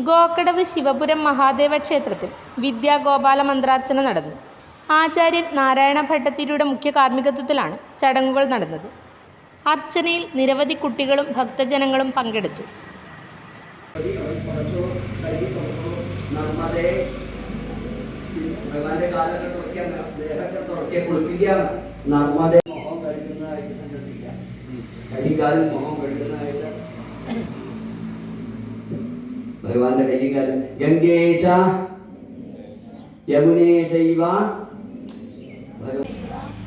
ഗോക്കടവ് ശിവപുരം മഹാദേവ ക്ഷേത്രത്തിൽ വിദ്യാഗോപാല മന്ത്രാർച്ചന നടന്നു. ആചാര്യൻ നാരായണ ഭട്ടതിരിയുടെ മുഖ്യ കാർമ്മികത്വത്തിലാണ് ചടങ്ങുകൾ നടന്നത്. അർച്ചനയിൽ നിരവധി കുട്ടികളും ഭക്തജനങ്ങളും പങ്കെടുത്തു. ഭഗവാന്റെ കൈകാലം ഗംഗേശ യമുനേ ചൈവ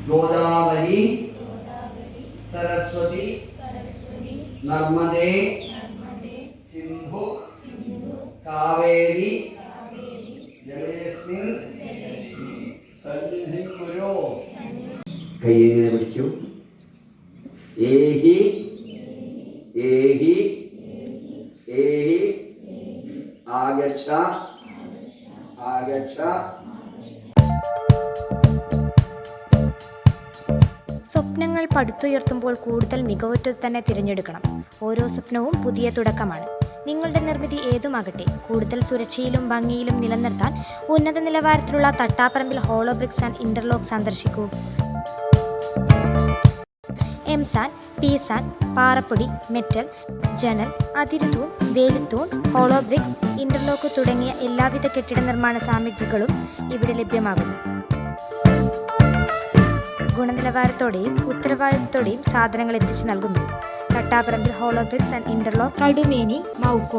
ഗോദാവരി സരസ്വതി നർമ്മദേ സിന്ധു കാവേരി ജലേസ്മിൻ സന്നിധിം കുരോ. കൈ എങ്ങനെ പിടിക്കൂ. ഏഹി ഏഹി ഏഹി ആഗച്ഛ ആഗച്ഛ. സ്വപ്നങ്ങൾ പടുത്തുയർത്തുമ്പോൾ കൂടുതൽ മികവുറ്റത് തന്നെ തിരഞ്ഞെടുക്കണം. ഓരോ സ്വപ്നവും പുതിയ തുടക്കമാണ്. നിങ്ങളുടെ നിർമ്മിതി ഏതുമാകട്ടെ, കൂടുതൽ സുരക്ഷയിലും ഭംഗിയിലും നിലനിർത്താൻ ഉന്നത നിലവാരത്തിലുള്ള തട്ടാപ്പറമ്പിൽ ഹോളോബ്രിക്സ് ആൻഡ് ഇന്റർലോക്ക് സന്ദർശിക്കൂ. എംസാൻ, പീസാൻ, പാറപ്പൊടി, മെറ്റൽ, ജനൽ, അതിരുതൂൺ, വേലിത്തൂൺ, ഹോളോബ്രിക്സ്, ഇന്റർലോക്ക് തുടങ്ങിയ എല്ലാവിധ കെട്ടിട നിർമ്മാണ സാമഗ്രികളും ഇവിടെ ലഭ്യമാകുന്നു. ഗുണനിലവാരത്തോടെയും ഉത്തരവാദിത്തത്തോടെയും സാധനങ്ങൾ എത്തിച്ചു നൽകുന്നു. Thattaparambil hollow bricks and interlock, Kadumeni, Maukode.